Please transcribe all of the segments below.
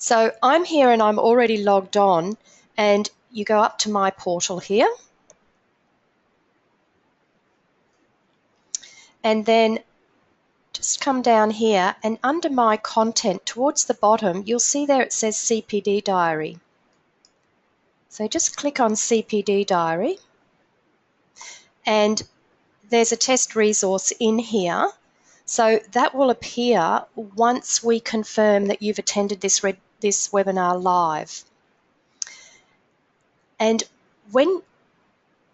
So I'm here and I'm already logged on, and you go up to my portal here, and then just come down here, and under my content towards the bottom you'll see there it says CPD Diary. So just click on CPD Diary, and there's a test resource in here. So that will appear once we confirm that you've attended this webinar live. And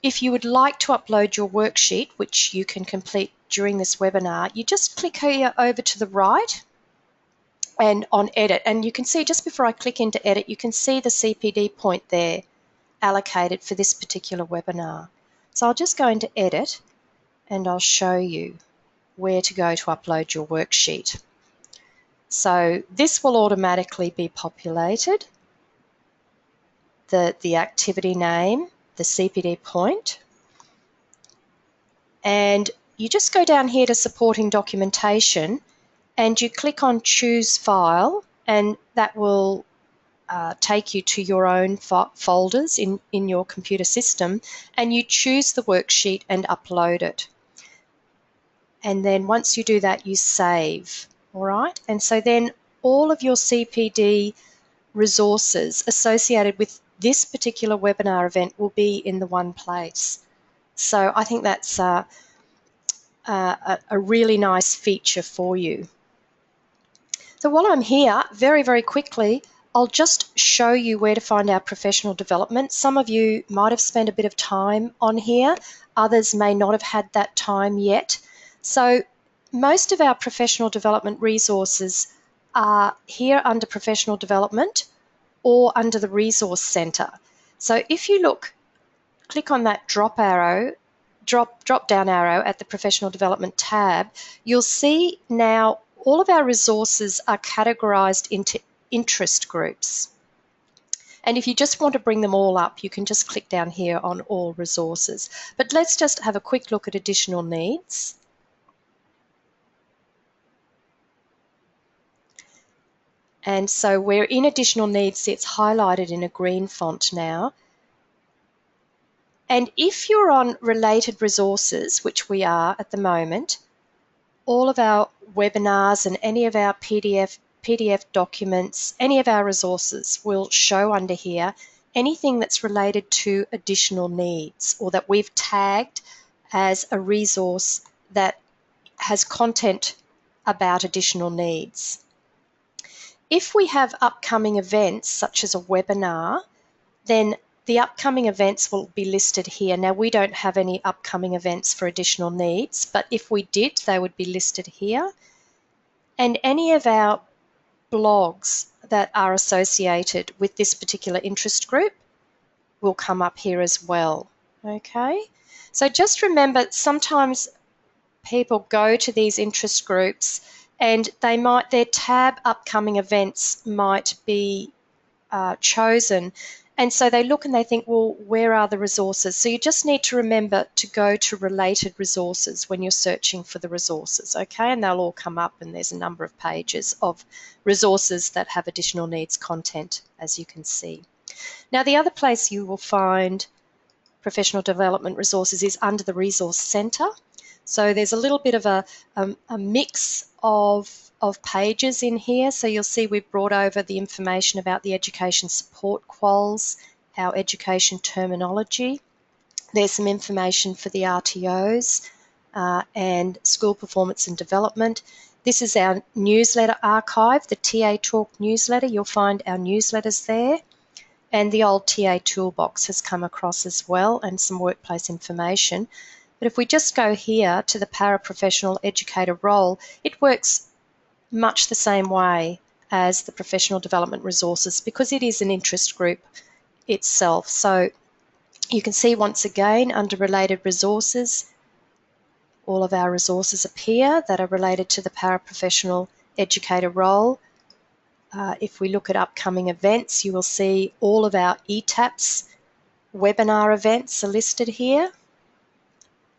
if you would like to upload your worksheet, which you can complete during this webinar, you just click here over to the right and on Edit. And you can see just before I click into Edit, you can see the CPD point there allocated for this particular webinar. So I'll just go into Edit and I'll show you where to go to upload your worksheet. So this will automatically be populated, the activity name, the CPD point, and you just go down here to supporting documentation and you click on choose file, and that will take you to your own folders in your computer system, and you choose the worksheet and upload it. And then once you do that, you save, all right? And so then all of your CPD resources associated with this particular webinar event will be in the one place. So I think that's a really nice feature for you. So while I'm here, very, very quickly, I'll just show you where to find our professional development. Some of you might have spent a bit of time on here. Others may not have had that time yet. So most of our professional development resources are here under Professional Development or under the Resource Centre. So if you click on that drop down arrow at the Professional Development tab, you'll see now all of our resources are categorised into interest groups. And if you just want to bring them all up, you can just click down here on all resources. But let's just have a quick look at additional needs. And so we're in additional needs, it's highlighted in a green font now. And if you're on related resources, which we are at the moment, all of our webinars and any of our PDF documents, any of our resources will show under here anything that's related to additional needs or that we've tagged as a resource that has content about additional needs. If we have upcoming events such as a webinar, then the upcoming events will be listed here. Now, we don't have any upcoming events for additional needs, but if we did, they would be listed here. And any of our blogs that are associated with this particular interest group will come up here as well. Okay, so just remember, sometimes people go to these interest groups and their tab upcoming events might be chosen. And so they look and they think, well, where are the resources? So you just need to remember to go to related resources when you're searching for the resources, okay? And they'll all come up, and there's a number of pages of resources that have additional needs content, as you can see. Now, the other place you will find professional development resources is under the Resource Centre. So there's a little bit of a mix of pages in here. So you'll see we've brought over the information about the education support quals, our education terminology. There's some information for the RTOs and school performance and development. This is our newsletter archive, the TA Talk newsletter. You'll find our newsletters there. And the old TA toolbox has come across as well, and some workplace information. But if we just go here to the Paraprofessional Educator role, it works much the same way as the professional development resources because it is an interest group itself. So you can see once again under related resources, all of our resources appear that are related to the Paraprofessional Educator role. If we look at upcoming events, you will see all of our ETAPS webinar events are listed here,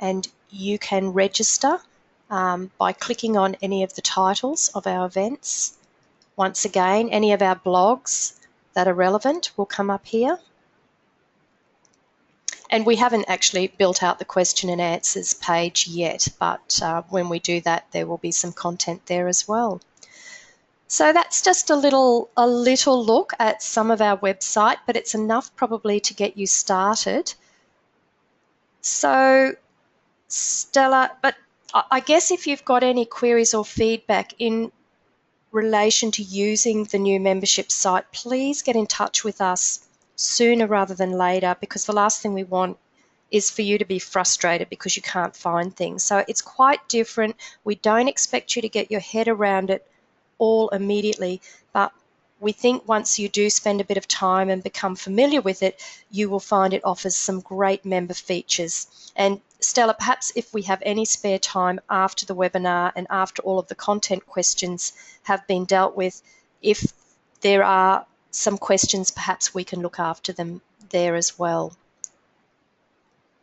and you can register by clicking on any of the titles of our events. Once again, any of our blogs that are relevant will come up here. And we haven't actually built out the question and answers page yet, but when we do that, there will be some content there as well. So that's just a little look at some of our website, but it's enough probably to get you started. So Stella, but I guess if you've got any queries or feedback in relation to using the new membership site, please get in touch with us sooner rather than later, because the last thing we want is for you to be frustrated because you can't find things. So it's quite different. We don't expect you to get your head around it all immediately, but we think once you do spend a bit of time and become familiar with it, you will find it offers some great member features. And Stella, perhaps if we have any spare time after the webinar and after all of the content questions have been dealt with, if there are some questions, perhaps we can look after them there as well.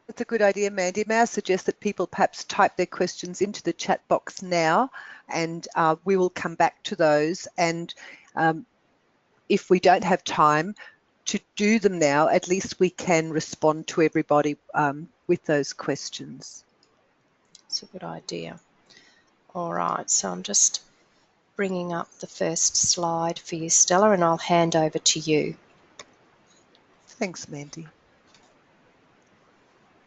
That's a good idea, Mandy. May I suggest that people perhaps type their questions into the chat box now, and we will come back to those. And if we don't have time to do them now, at least we can respond to everybody with those questions. It's a good idea. All right, so I'm just bringing up the first slide for you, Stella, and I'll hand over to you. Thanks, Mandy.